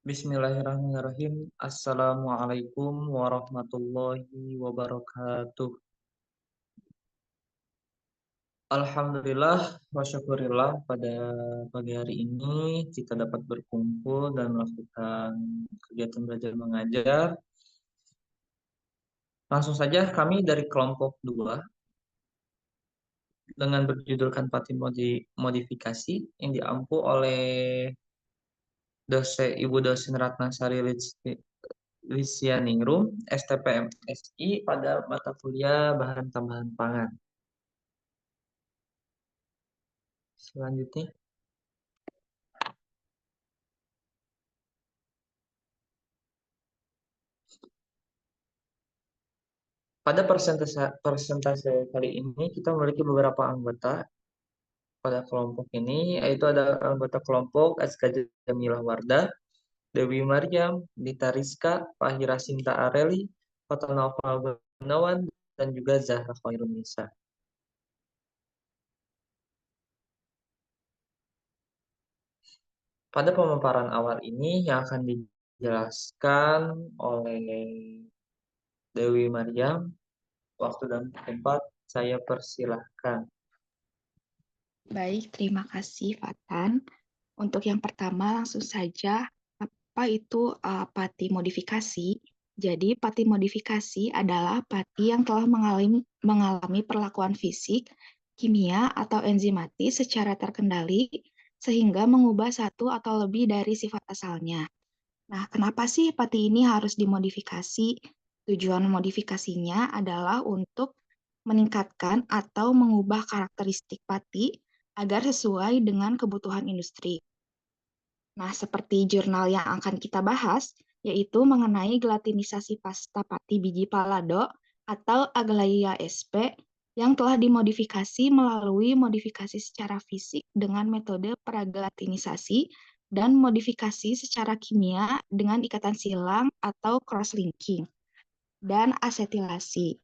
Bismillahirrahmanirrahim. Assalamualaikum warahmatullahi wabarakatuh. Alhamdulillah wa syukurillah pada pagi hari ini kita dapat berkumpul dan melakukan kegiatan belajar mengajar. Langsung saja kami dari kelompok 2 dengan berjudulkan Modifikasi yang diampu oleh Ibu dosen Ratnasari Lisyaningrum, STPMSI pada mata kuliah bahan tambahan pangan. Selanjutnya, pada persentase kali ini kita memiliki beberapa anggota pada kelompok ini, yaitu ada anggota kelompok Aska Jamilah Wardah, Dewi Maryam, Dita Rizka, Fahira Sinta Areli, Kota Naufal Gunawan, dan juga Zahra Khairunisa. Pada pemaparan awal ini yang akan dijelaskan oleh Dewi Maryam, waktu dan tempat saya persilahkan. Baik, terima kasih Fatan. Untuk yang pertama langsung saja, apa itu pati modifikasi? Jadi pati modifikasi adalah pati yang telah mengalami perlakuan fisik, kimia, atau enzimatis secara terkendali sehingga mengubah satu atau lebih dari sifat asalnya. Nah, kenapa sih pati ini harus dimodifikasi? Tujuan modifikasinya adalah untuk meningkatkan atau mengubah karakteristik pati agar sesuai dengan kebutuhan industri. Nah, seperti jurnal yang akan kita bahas, yaitu mengenai gelatinisasi pasta pati biji palado atau Aglaia sp yang telah dimodifikasi melalui modifikasi secara fisik dengan metode pragelatinisasi dan modifikasi secara kimia dengan ikatan silang atau cross-linking dan asetilasi.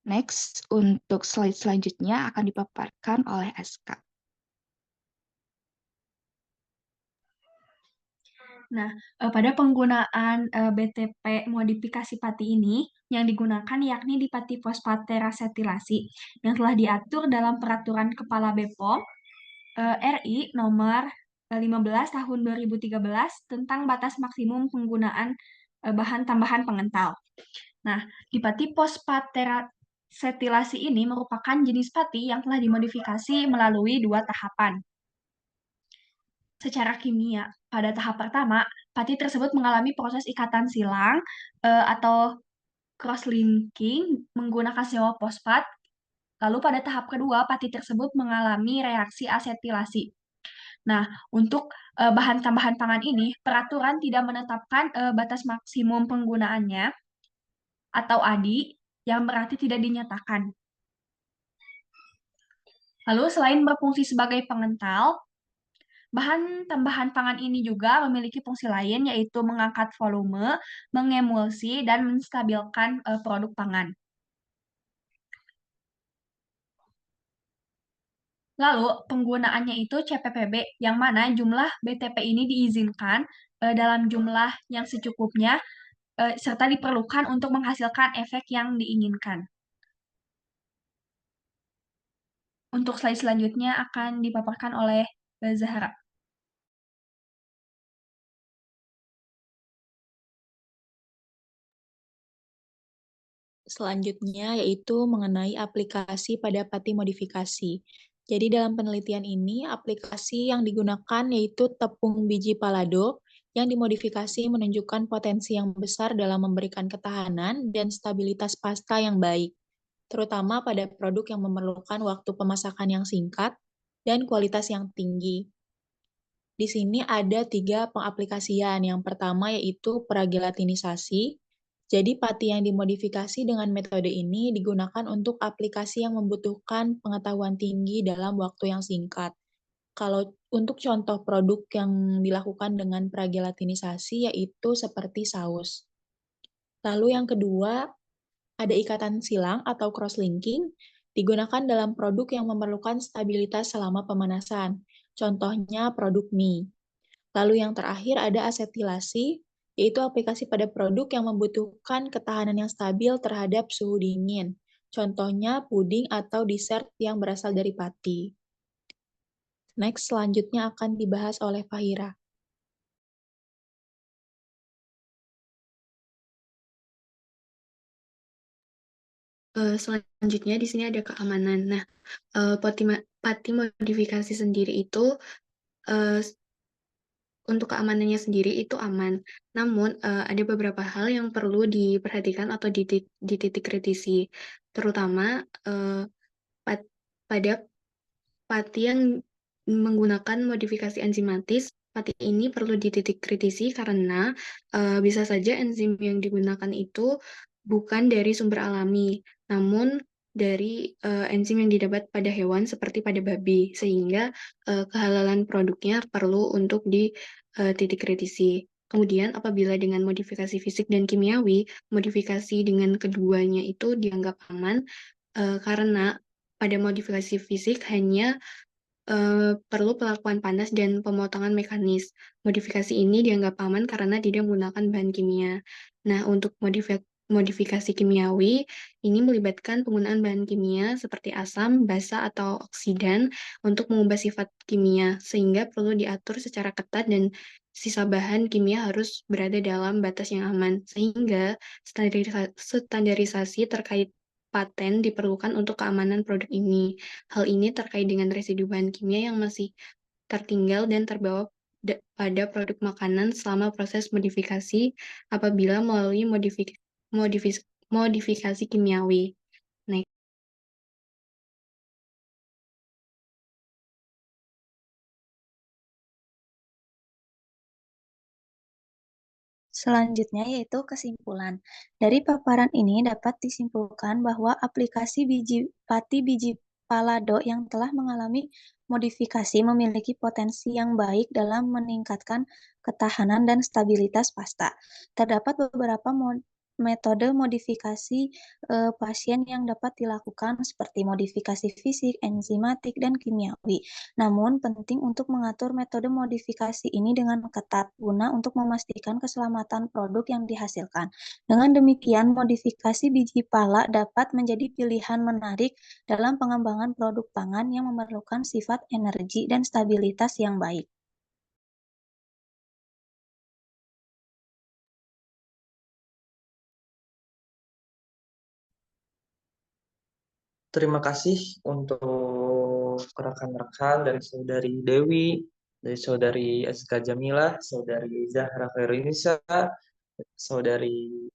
Next, untuk slide selanjutnya akan dipaparkan oleh SK. Nah, pada penggunaan BTP modifikasi pati ini, yang digunakan yakni di pati fosfat terasetilasi, yang telah diatur dalam Peraturan Kepala BPOM RI nomor 15 tahun 2013 tentang batas maksimum penggunaan bahan tambahan pengental. Nah, di pati fosfat terasetilasi ini merupakan jenis pati yang telah dimodifikasi melalui 2 tahapan. Secara kimia, pada tahap pertama, pati tersebut mengalami proses ikatan silang atau cross-linking menggunakan senyawa fosfat. Lalu pada tahap kedua, pati tersebut mengalami reaksi asetilasi. Nah, untuk bahan tambahan pangan ini, peraturan tidak menetapkan batas maksimum penggunaannya atau ADI, yang berarti tidak dinyatakan. Lalu selain berfungsi sebagai pengental, bahan tambahan pangan ini juga memiliki fungsi lain, yaitu mengangkat volume, mengemulsi, dan menstabilkan produk pangan. Lalu, penggunaannya itu CPPB, yang mana jumlah BTP ini diizinkan dalam jumlah yang secukupnya, serta diperlukan untuk menghasilkan efek yang diinginkan. Untuk slide selanjutnya akan dipaparkan oleh Zahra. Selanjutnya yaitu mengenai aplikasi pada pati modifikasi. Jadi dalam penelitian ini, aplikasi yang digunakan yaitu tepung biji palado yang dimodifikasi menunjukkan potensi yang besar dalam memberikan ketahanan dan stabilitas pasta yang baik, terutama pada produk yang memerlukan waktu pemasakan yang singkat dan kualitas yang tinggi. Di sini ada 3 pengaplikasian. Yang pertama yaitu pragelatinisasi. Jadi pati yang dimodifikasi dengan metode ini digunakan untuk aplikasi yang membutuhkan pengetahuan tinggi dalam waktu yang singkat. Kalau untuk contoh produk yang dilakukan dengan pragelatinisasi yaitu seperti saus. Lalu yang kedua, ada ikatan silang atau cross-linking, digunakan dalam produk yang memerlukan stabilitas selama pemanasan. Contohnya produk mie. Lalu yang terakhir ada asetilasi, yaitu aplikasi pada produk yang membutuhkan ketahanan yang stabil terhadap suhu dingin. Contohnya puding atau dessert yang berasal dari pati. Next, selanjutnya akan dibahas oleh Fahira. Selanjutnya di sini ada keamanan. Nah, pati modifikasi sendiri itu untuk keamanannya sendiri itu aman. Namun ada beberapa hal yang perlu diperhatikan atau dititik kritisi, terutama pada pati yang menggunakan modifikasi enzimatis. Pati ini perlu dititik kritisi karena bisa saja enzim yang digunakan itu bukan dari sumber alami, namun dari enzim yang didapat pada hewan seperti pada babi, sehingga kehalalan produknya perlu untuk dititik kritisi. Kemudian apabila dengan modifikasi fisik dan kimiawi, modifikasi dengan keduanya itu dianggap aman karena pada modifikasi fisik hanya perlu pelakuan panas dan pemotongan mekanis. Modifikasi ini dianggap aman karena tidak menggunakan bahan kimia. Nah, untuk modifikasi kimiawi, ini melibatkan penggunaan bahan kimia seperti asam, basa, atau oksidan untuk mengubah sifat kimia, sehingga perlu diatur secara ketat dan sisa bahan kimia harus berada dalam batas yang aman, sehingga standarisasi terkait paten diperlukan untuk keamanan produk ini. Hal ini terkait dengan residu bahan kimia yang masih tertinggal dan terbawa pada produk makanan selama proses modifikasi apabila melalui modifikasi kimiawi. Next. Selanjutnya yaitu kesimpulan. Dari paparan ini dapat disimpulkan bahwa aplikasi pati biji palado yang telah mengalami modifikasi memiliki potensi yang baik dalam meningkatkan ketahanan dan stabilitas pasta. Terdapat beberapa metode modifikasi pasien yang dapat dilakukan seperti modifikasi fisik, enzimatik, dan kimiawi. Namun, penting untuk mengatur metode modifikasi ini dengan ketat guna untuk memastikan keselamatan produk yang dihasilkan. Dengan demikian, modifikasi biji pala dapat menjadi pilihan menarik dalam pengembangan produk pangan yang memerlukan sifat energi dan stabilitas yang baik. Terima kasih untuk rekan-rekan dari Saudari Dewi, dari Saudari Azka Jamilah, Saudari Zahra Khairunnisa, Saudari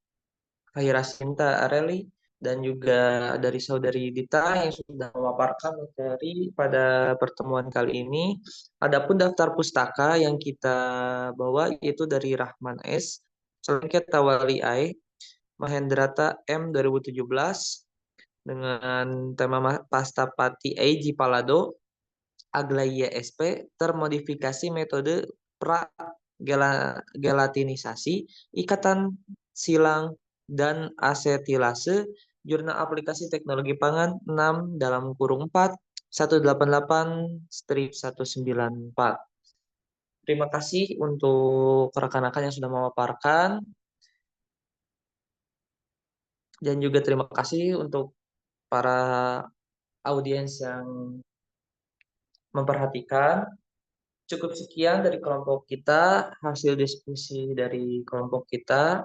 Fahira Sinta Areli, dan juga dari Saudari Dita yang sudah memaparkan materi pada pertemuan kali ini. Adapun daftar pustaka yang kita bawa yaitu dari Rahman S, Selengket Tawali Ai, Mahendrata M 2017, dengan tema pasta pati AG Palado, Aglaia SP, termodifikasi metode pra-gelatinisasi, ikatan silang, dan asetilase, jurnal aplikasi teknologi pangan 6 dalam kurung 4, 188/194. Terima kasih untuk rekan-rekan yang sudah memaparkan, dan juga terima kasih untuk para audiens yang memperhatikan. Cukup sekian dari kelompok kita, hasil diskusi dari kelompok kita.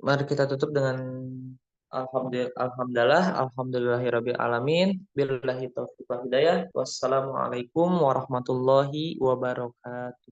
Mari kita tutup dengan alhamdulillahirabbil alamin. Billahi taufiq wal hidayah. Wassalamualaikum warahmatullahi wabarakatuh.